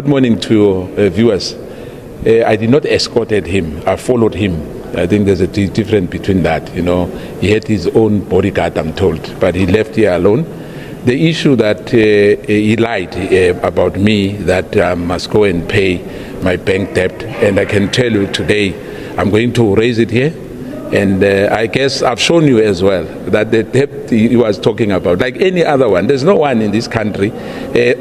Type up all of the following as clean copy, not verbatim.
Good morning to viewers. I did not escorted him. I followed him. I think there's a difference between that. He had his own bodyguard, I'm told, but he left here alone. The issue that he lied about me, that I must go and pay my bank debt, and I can tell you today, I'm going to raise it here. And I guess I've shown you as well that the debt he was talking about, like any other one, there's no one in this country,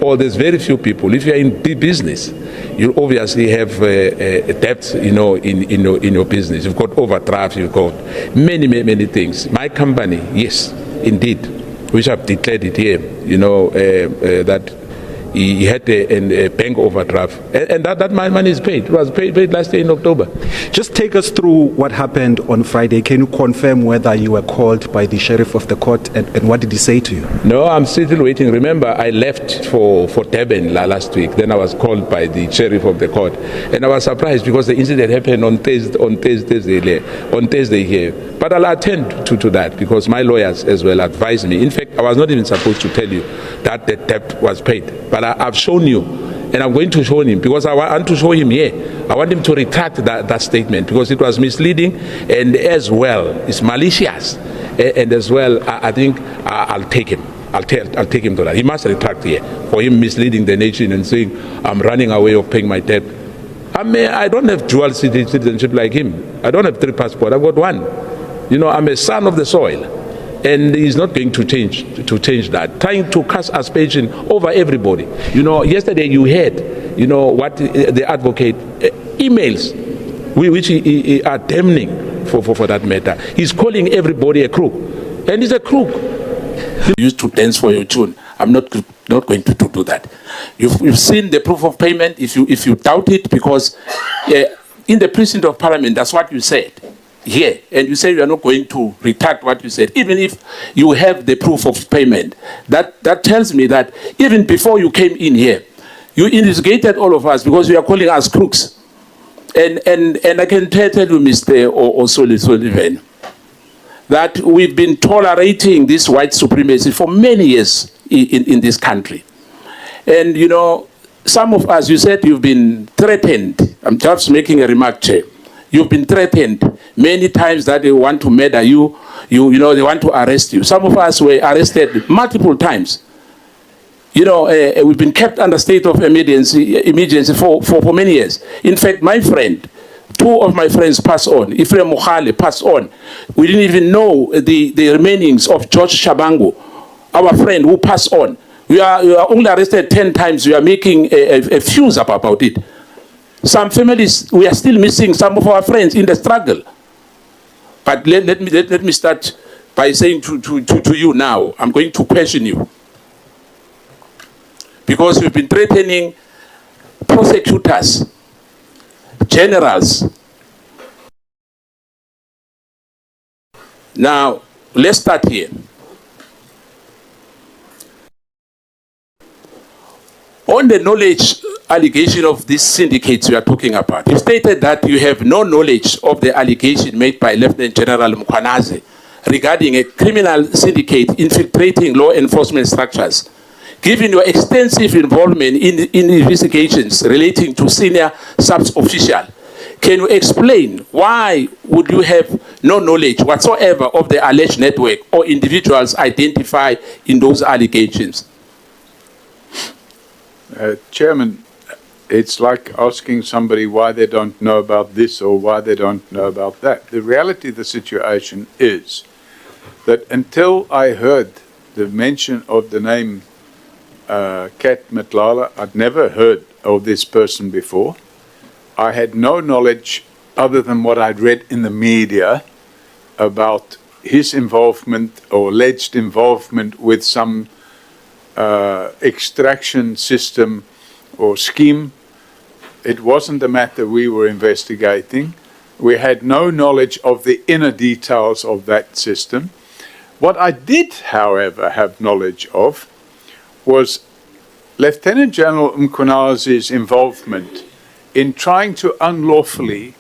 or there's very few people. If you're in business, you obviously have debts, in your business. You've got overdraft, you've got many things. My company, yes, indeed, which I've declared it here, that he had a bank overdraft, and that money is paid. It was paid last year in October. Just take us through what happened on Friday. Can you confirm whether you were called by the sheriff of the court, and what did he say to you? No, I'm still waiting. Remember, I left for Durban last week. Then I was called by the sheriff of the court, and I was surprised because the incident happened on Thursday here. But I'll attend to that because my lawyers as well advised me. In fact, I was not even supposed to tell you that the debt was paid, but I've shown you, and I'm going to show him because I want to show him here. I want him to retract that statement because it was misleading, and as well, it's malicious, and as well, I think I'll take him. I'll take him to that. He must retract here for him misleading the nation and saying I'm running away of paying my debt. I don't have dual citizenship like him. I don't have 3 passports. I've got 1. I'm a son of the soil, and he's not going to change that. Trying to cast aspersion over everybody. Yesterday you heard, what the advocate emails, which he are damning for that matter. He's calling everybody a crook, and he's a crook. You used to dance for your tune. I'm not going to do that. You've seen the proof of payment. If you doubt it, because in the precinct of Parliament, that's what you said. Here, and you say you are not going to retract what you said, even if you have the proof of payment. That tells me that even before you came in here, you instigated all of us because you are calling us crooks. And I can tell you, Mr. O'Sullivan, that we've been tolerating this white supremacy for many years in this country. And some of us, you said you've been threatened. I'm just making a remark, Chair. You've been threatened many times that they want to murder you. They want to arrest you. Some of us were arrested multiple times. We've been kept under state of emergency for many years. In fact, my friend, 2 of my friends passed on. Ephraim Mohale passed on. We didn't even know the remainings of George Shabangu, our friend who passed on. We are only arrested 10 times. We are making a fuse about it. Some families, we are still missing some of our friends in the struggle. But let me start by saying to you now, I'm going to question you. Because you've been threatening prosecutors, generals. Now, let's start here. On the knowledge allegation of these syndicates we are talking about, you stated that you have no knowledge of the allegation made by Lieutenant General Mkhwanazi regarding a criminal syndicate infiltrating law enforcement structures. Given your extensive involvement in investigations relating to senior sub-official, can you explain why would you have no knowledge whatsoever of the alleged network or individuals identified in those allegations? Chairman, it's like asking somebody why they don't know about this or why they don't know about that. The reality of the situation is that until I heard the mention of the name Kat Matlala, I'd never heard of this person before. I had no knowledge other than what I'd read in the media about his involvement or alleged involvement with some extraction system or scheme. It wasn't a matter we were investigating. We had no knowledge of the inner details of that system. What I did, however, have knowledge of was Lieutenant General Mkhwanazi's involvement in trying to unlawfully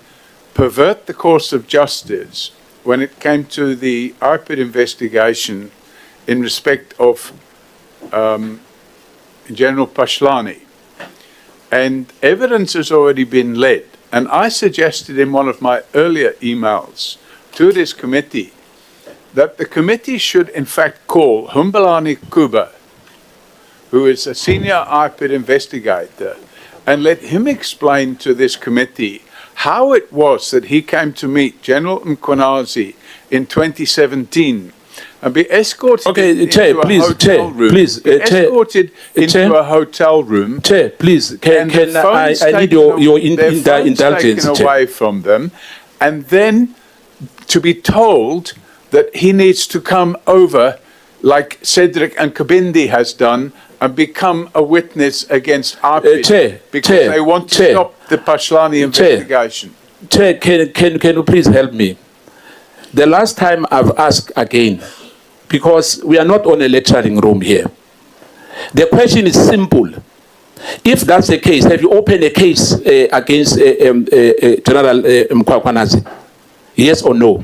pervert the course of justice when it came to the IPID investigation in respect of General Pashlani. and evidence has already been led. And I suggested in one of my earlier emails to this committee that the committee should in fact call Humbelani Kuba, who is a senior IPID investigator, and let him explain to this committee how it was that he came to meet General Mkhwanazi in 2017 and be escorted into a hotel room. Escorted into a hotel room. Chair, please, can I need your indulgence, taken away from them, and then to be told that he needs to come over, like Cedric and Kabindi has done, and become a witness against IPID because they want to stop the Pashlani investigation. Chair, can you please help me? The last time I've asked again, because we are not on a lecturing room here. The question is simple. If that's the case, have you opened a case against General Mkhwanazi? Yes or no?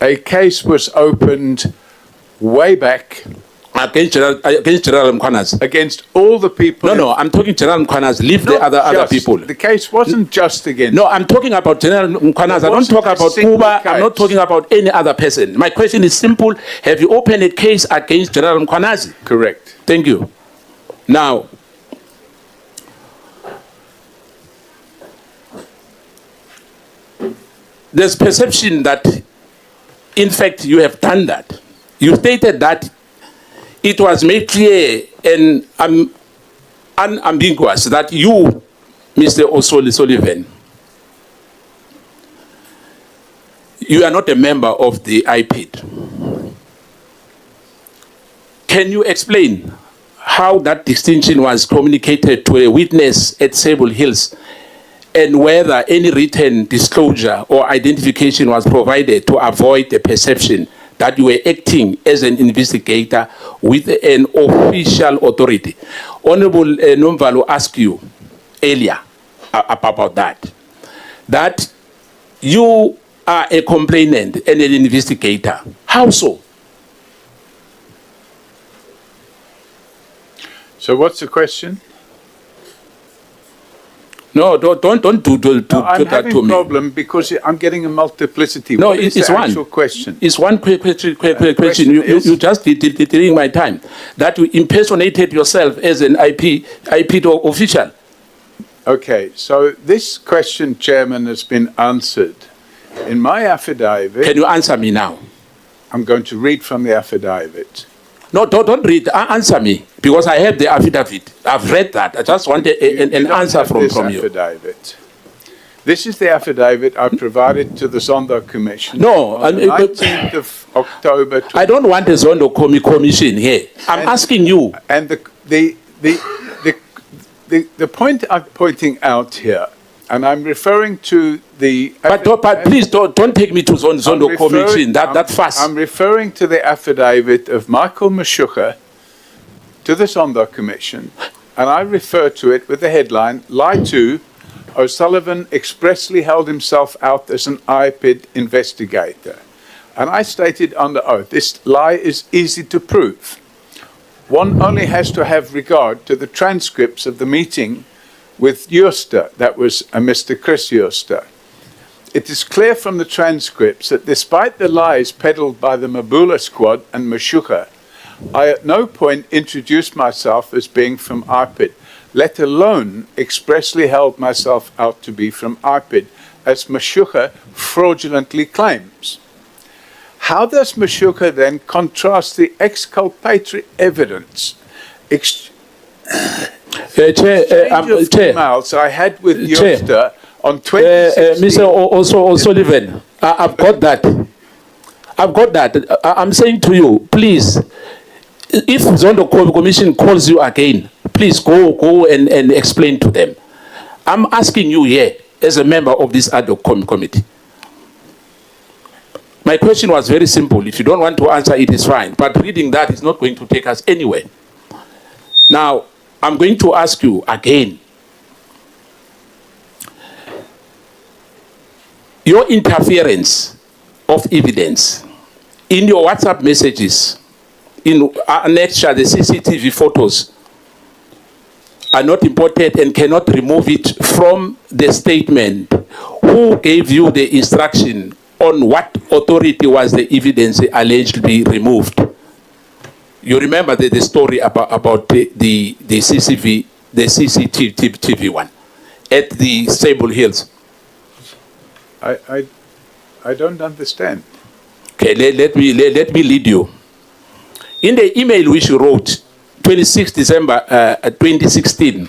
A case was opened way back against General Mkhwanazi. Against all the people. No, I'm talking General Mkhwanazi. Leave the other people. The case wasn't just against. No, I'm talking about General Mkhwanazi. I don't talk about Kuba. I'm not talking about any other person. My question is simple. Have you opened a case against General Mkhwanazi? Correct. Thank you. Now, there's perception that, in fact, you have done that. You stated that it was made clear and unambiguous that you, Mr. O'Sullivan, you are not a member of the IPID. Can you explain how that distinction was communicated to a witness at Sable Hills, and whether any written disclosure or identification was provided to avoid the perception that you were acting as an investigator with an official authority? Honorable Nomvalo asked you earlier about that you are a complainant and an investigator. How so? So what's the question? No, don't do I'm that having to a me. problem because I'm getting a multiplicity. No, What is it's the one. actual question. It's one question. is- You just delaying my time. That you impersonated yourself as an IP official. Okay, so this question, Chairman, has been answered. In my affidavit, Can you answer me now? I'm going to read from the affidavit. No, don't read. Answer me, because I have the affidavit. I've read that. I just want an You don't answer have from this you. affidavit. This is the affidavit I provided to the Zondo Commission. No, on the 19th of October. I don't want a Zondo commission here. I'm asking you. And the point I'm pointing out here, and I'm referring to the. But please don't take me to Zondo commission that fast. I'm referring to the affidavit of Michael Mashucha to the Zondo Commission, and I refer to it with the headline, Lie to, O'Sullivan expressly held himself out as an IPID investigator. And I stated under oath, this lie is easy to prove. One only has to have regard to the transcripts of the meeting with Jooste, that was Mr. Chris Jooste. It is clear from the transcripts that despite the lies peddled by the Mabula squad and Mashucha, I at no point introduced myself as being from IPID, let alone expressly held myself out to be from IPID, as Mashucha fraudulently claims. How does Mashucha then contrast the exculpatory evidence emails I had with Jooste on 2016? Mr. O'Sullivan, I've got that. I'm saying to you, please, if Zondo Commission calls you again, please go and explain to them. I'm asking you here, as a member of this ad hoc committee. My question was very simple. If you don't want to answer, it is fine. But reading that is not going to take us anywhere. Now, I'm going to ask you again. Your interference of evidence in your WhatsApp messages, in annexure the CCTV photos are not important and cannot remove it from the statement, who gave you the instruction on what authority was the evidence allegedly removed? You remember the story about the CCTV one at the Sable Hills. I don't understand. Okay, let me lead you. In the email which you wrote, 26 December 2016,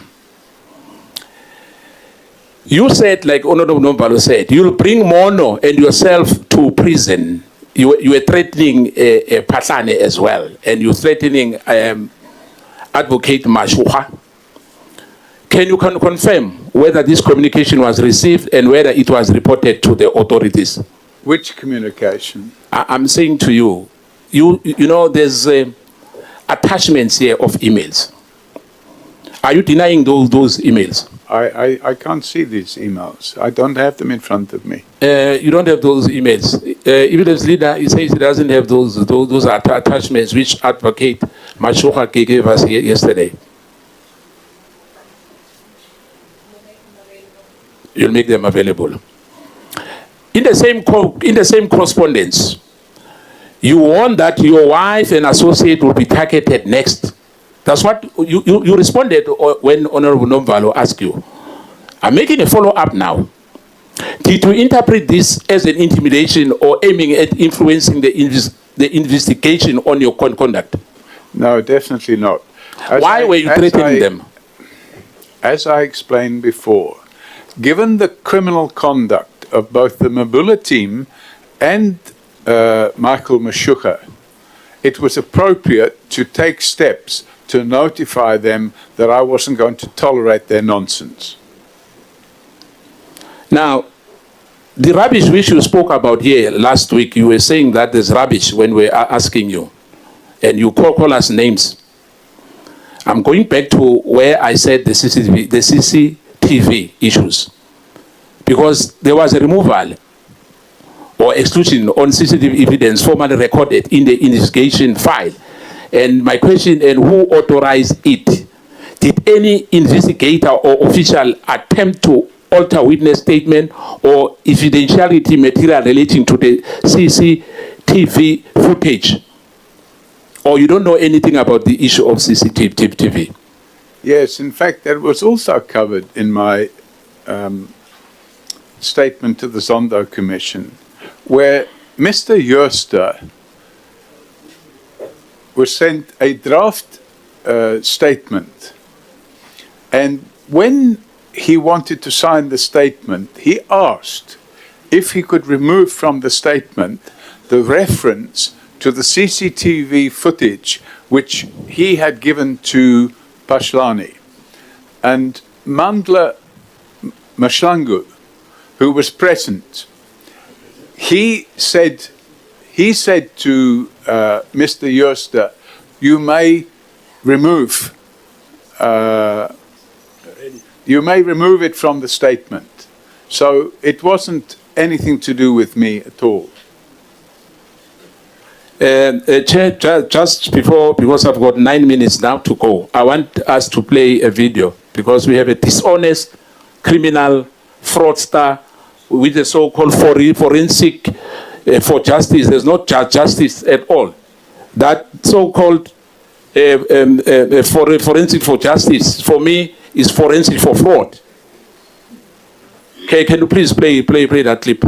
you said, like Honorable Nombalo said, you'll bring Mono and yourself to prison. You were threatening Patlane as well, and you're threatening Advocate Mashuha. Can you confirm whether this communication was received and whether it was reported to the authorities? Which communication? I'm saying to you, you know, there's attachments here of emails. Are you denying those emails? I can't see these emails. I don't have them in front of me. You don't have those emails. Evidence leader, he says he doesn't have those attachments which Advocate Mashuha gave us yesterday. You'll make them available. In the same correspondence, you warned that your wife and associate will be targeted next. That's what you responded when Honorable Nomvalo asked you. I'm making a follow-up now. Did you interpret this as an intimidation or aiming at influencing the investigation on your conduct? No, definitely not. Why were you threatening them? As I explained before, given the criminal conduct of both the Mabula team and Michael Mashuka, it was appropriate to take steps to notify them that I wasn't going to tolerate their nonsense. Now, the rubbish which you spoke about here last week, you were saying that there's rubbish when we're asking you, and you call us names. I'm going back to where I said the CCTV issues, because there was a removal or exclusion on CCTV evidence formally recorded in the investigation file. And my question, and who authorized it? Did any investigator or official attempt to alter witness statement or evidentiality material relating to the CCTV footage? Or you don't know anything about the issue of CCTV? Yes, in fact, that was also covered in my statement to the Zondo Commission, where Mr. Jooste was sent a draft statement, and when he wanted to sign the statement, he asked if he could remove from the statement the reference to the CCTV footage which he had given to Pashlani. And Mandla Mashlangu, who was present, he said to Mr. Jooste, you may remove it from the statement. So it wasn't anything to do with me at all. Chair, just before, because I've got 9 minutes now to go, I want us to play a video, because we have a dishonest criminal fraudster with the so-called forensic for justice. There's not justice at all. That so-called forensic for justice, for me, is forensic for fraud. Okay, can you please play that clip?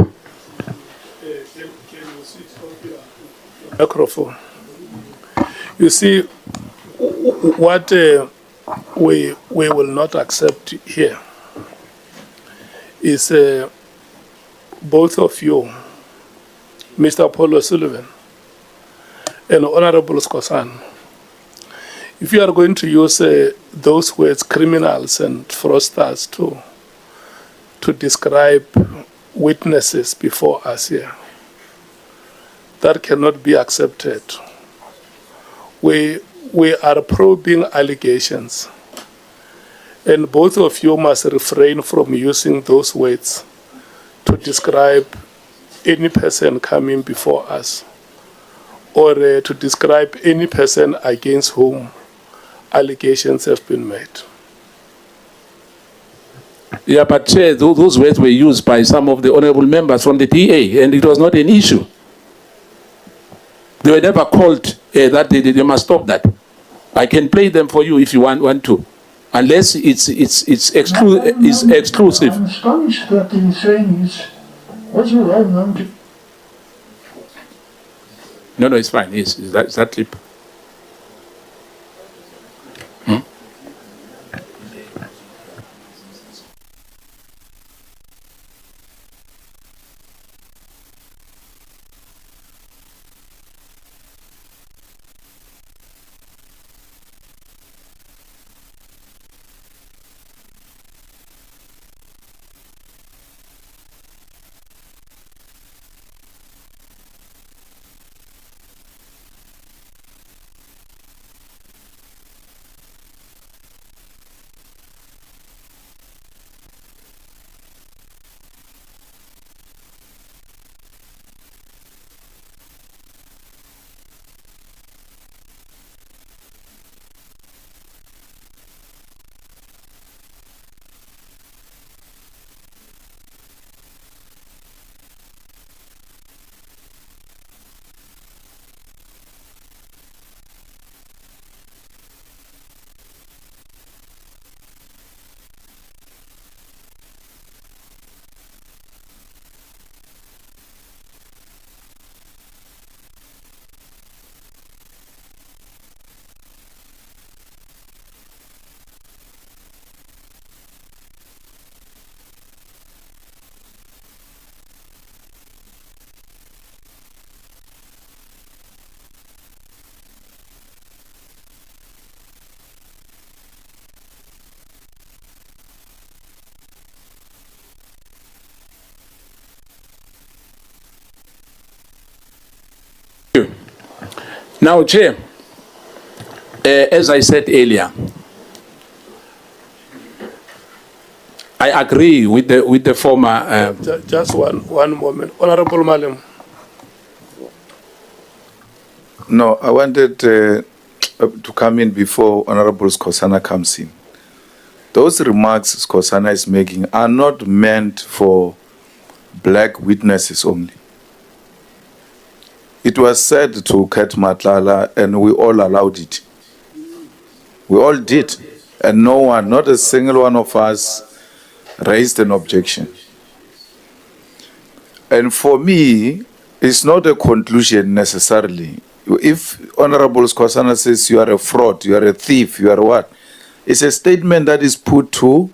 Microphone. You see, what we will not accept here is both of you, Mr. Paul O'Sullivan and Honorable Skosan, if you are going to use those words, criminals and fraudsters, to describe witnesses before us here, that cannot be accepted. We are probing allegations, and both of you must refrain from using those words to describe any person coming before us, or to describe any person against whom allegations have been made. Yeah, but Chair, those words were used by some of the honourable members from the DA, and it was not an issue. They were never called that they must stop that. I can play them for you if you want to, unless it's exclusive. I'm astonished that he's saying is what you have them to. No, it's fine. It's that clip. Now, Chair, as I said earlier, I agree with the former. Just one moment. Honorable Malema. No, I wanted to come in before Honorable Skosana comes in. Those remarks Skosana is making are not meant for black witnesses only. It was said to Kat Matlala, and we all allowed it. We all did. And no one, not a single one of us, raised an objection. And for me, it's not a conclusion necessarily. If Honorable Skosana says you are a fraud, you are a thief, you are what, it's a statement that is put to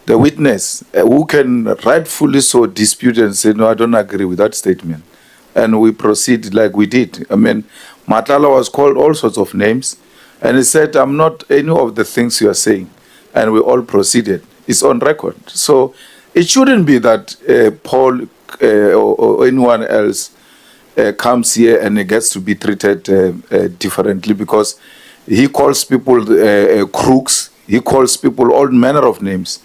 the witness who can rightfully so dispute and say, no, I don't agree with that statement. And we proceed like we did. I mean, Matala was called all sorts of names, and he said, I'm not any of the things you are saying. And we all proceeded. It's on record. So it shouldn't be that Paul or anyone else comes here and he gets to be treated differently, because he calls people crooks, he calls people all manner of names.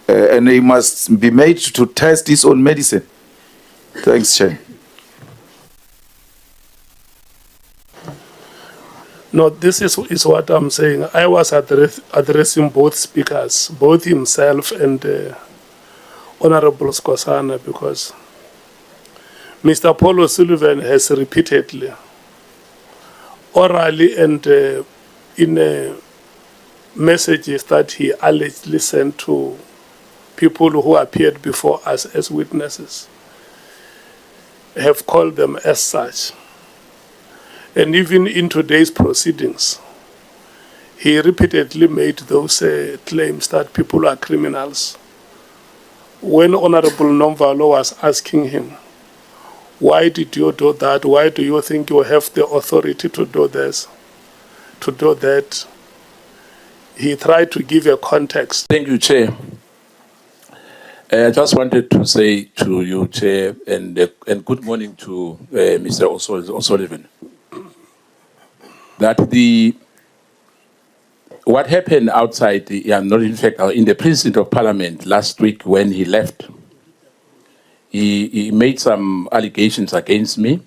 And he must be made to test his own medicine. Thanks, Chair. No, this is what I'm saying. I was addressing both speakers, both himself and Honorable Skosana, because Mr. Paul O'Sullivan has repeatedly, orally and in messages that he allegedly sent to people who appeared before us as witnesses, have called them as such. And even in today's proceedings, he repeatedly made those claims that people are criminals. When Honorable Nomvalo was asking him, why did you do that? Why do you think you have the authority to do this, to do that? He tried to give a context. Thank you, Chair. I just wanted to say to you, Chair, and good morning to Mr. O'Sullivan, that what happened outside, not in fact, in the President of Parliament last week when he left, he made some allegations against me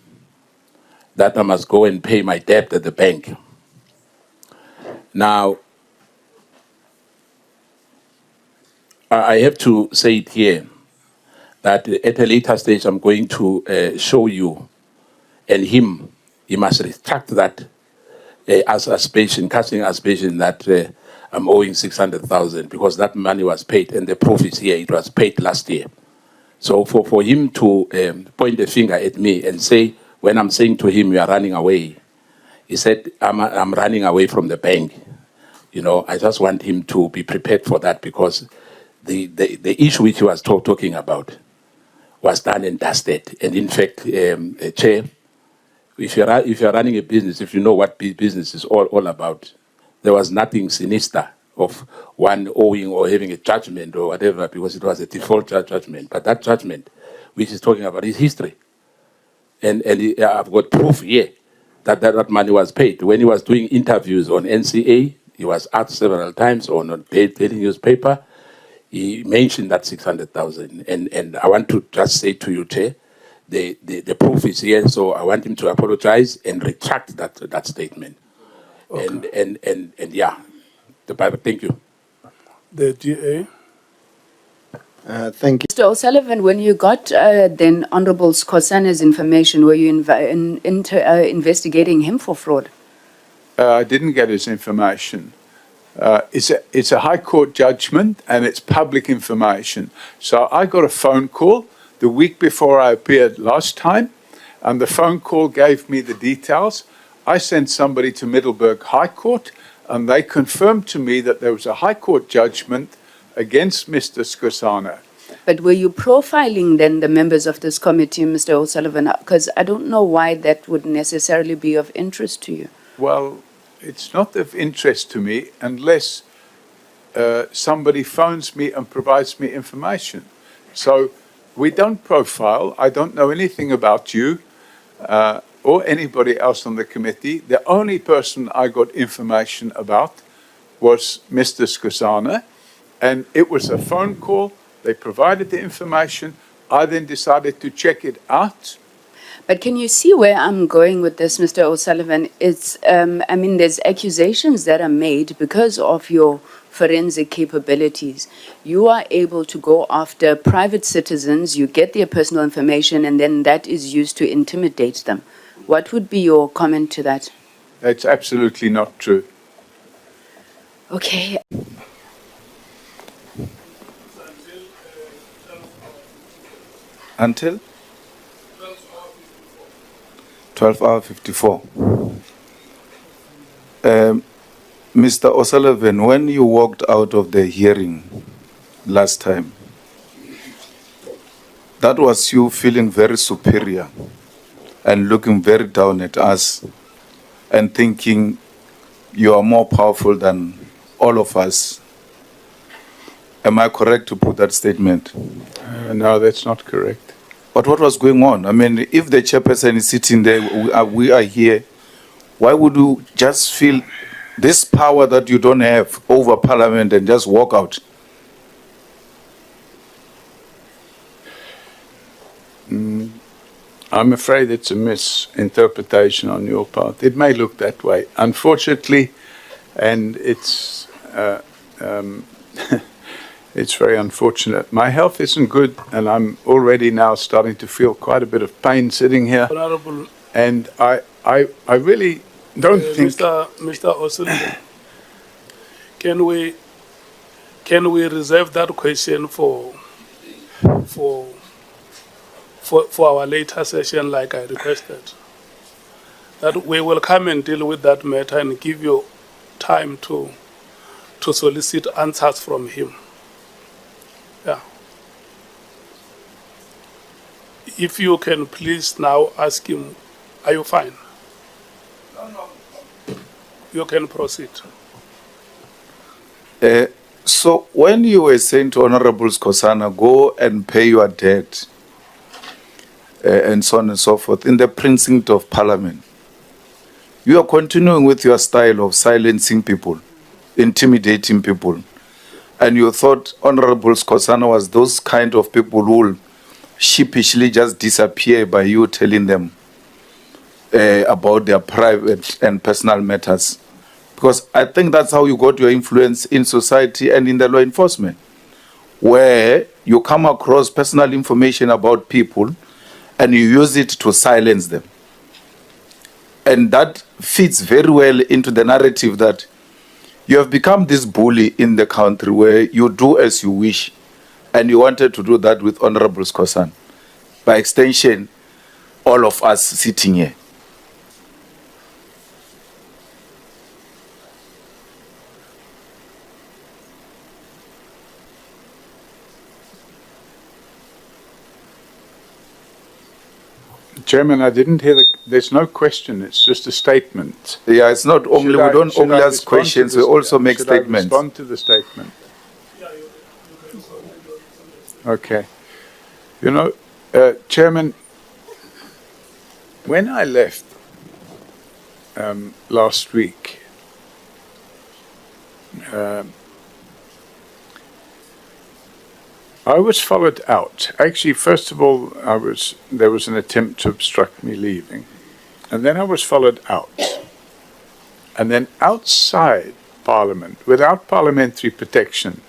that I must go and pay my debt at the bank. Now, I have to say it here that at a later stage I'm going to show you and him, he must retract that as aspersion, casting aspersion that I'm owing 600,000 because that money was paid and the proof is here, it was paid last year. So for him to point a finger at me and say, when I'm saying to him, you are running away, he said, I'm running away from the bank. You know, I just want him to be prepared for that because the issue which he was talking about was done and dusted. And in fact, Chair, if you're running a business, if you know what business is all about, there was nothing sinister of one owing or having a judgment or whatever because it was a default judgment. But that judgment, which is talking about, is history. And I've got proof here that money was paid. When he was doing interviews on NCA, he was asked several times on daily newspaper, he mentioned that 600,000. And I want to just say to you, Chair, the proof is here, so I want him to apologize and retract that statement. Okay. And yeah, the Bible, thank you. The DA. Thank you. Mr. O'Sullivan, when you got then Honorable Skosana's information, were you investigating him for fraud? I didn't get his information. It's a High Court judgment and it's public information. So I got a phone call the week before I appeared last time, and the phone call gave me the details. I sent somebody to Middelburg High Court, and they confirmed to me that there was a High Court judgment against Mr. Skosana. But were you profiling then the members of this committee, Mr. O'Sullivan? Because I don't know why that would necessarily be of interest to you. Well, it's not of interest to me unless somebody phones me and provides me information. So we don't profile. I don't know anything about you or anybody else on the committee. The only person I got information about was Mr. Skosana, and it was a phone call. They provided the information. I then decided to check it out. But can you see where I'm going with this, Mr. O'Sullivan? It's, I mean, there's accusations that are made because of your forensic capabilities. You are able to go after private citizens, you get their personal information, and then that is used to intimidate them. What would be your comment to that? That's absolutely not true. Okay. Until 12:54. Mr. O'Sullivan, when you walked out of the hearing last time, that was you feeling very superior and looking very down at us and thinking you are more powerful than all of us. Am I correct to put that statement? No, that's not correct. But what was going on? I mean, if the chairperson is sitting there, we are here, why would you just feel this power that you don't have over Parliament and just walk out? I'm afraid it's a misinterpretation on your part. It may look that way. Unfortunately, and it's it's very unfortunate. My health isn't good, and I'm already now starting to feel quite a bit of pain sitting here. Honorable. And I really don't think... Mr. O'Sullivan, can we reserve that question for our later session, like I requested? That we will come and deal with that matter and give you time to solicit answers from him. Yeah. If you can please now ask him, are you fine? No. You can proceed. So when you were saying to Honorable Skosana, go and pay your debt, and so on and so forth, in the precinct of Parliament, you are continuing with your style of silencing people, intimidating people. And you thought Honorable Skosana was those kind of people who will sheepishly just disappear by you telling them about their private and personal matters. Because I think that's how you got your influence in society and in the law enforcement. where you come across personal information about people and you use it to silence them. And that fits very well into the narrative that you have become this bully in the country where you do as you wish. And you wanted to do that with Honorable Skosana. By extension, all of us sitting here. Chairman, I didn't hear there's no question, it's just a statement. Yeah, it's not only, we don't only ask questions, we also make statements. Should I respond to the statement? Okay. You know, Chairman, when I left last week, I was followed out. Actually, first of all, there was an attempt to obstruct me leaving. And then I was followed out. And then outside Parliament, without parliamentary protection,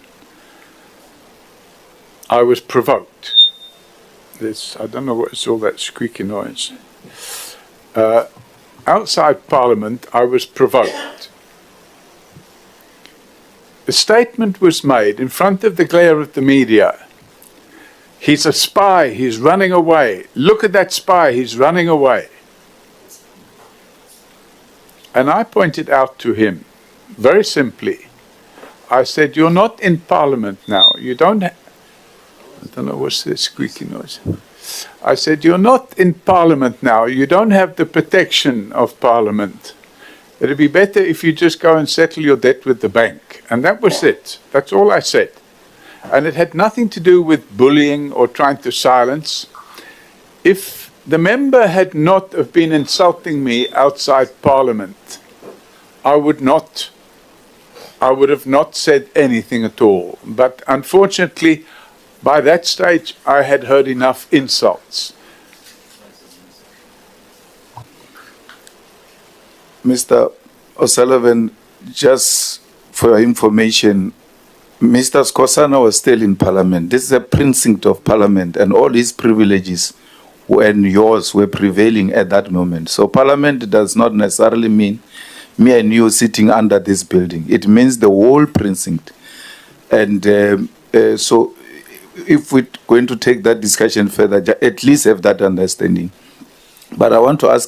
I was provoked. I don't know what it's all that squeaky noise. Outside Parliament, I was provoked. The statement was made in front of the glare of the media. He's a spy, he's running away. Look at that spy, he's running away. And I pointed out to him, very simply, I said, you're not in Parliament now. You don't I don't know what's this squeaky noise. I said, you're not in Parliament now. You don't have the protection of Parliament. It'd be better if you just go and settle your debt with the bank. And that was it. That's all I said. And it had nothing to do with bullying or trying to silence. If the member had not have been insulting me outside Parliament, I would have not said anything at all. But unfortunately, by that stage, I had heard enough insults. Mr. O'Sullivan, just for your information, Mr. Skosana was still in Parliament. This is a precinct of Parliament, and all his privileges and yours were prevailing at that moment. So Parliament does not necessarily mean me and you sitting under this building. It means the whole precinct. And so if we're going to take that discussion further, at least have that understanding. But I want to ask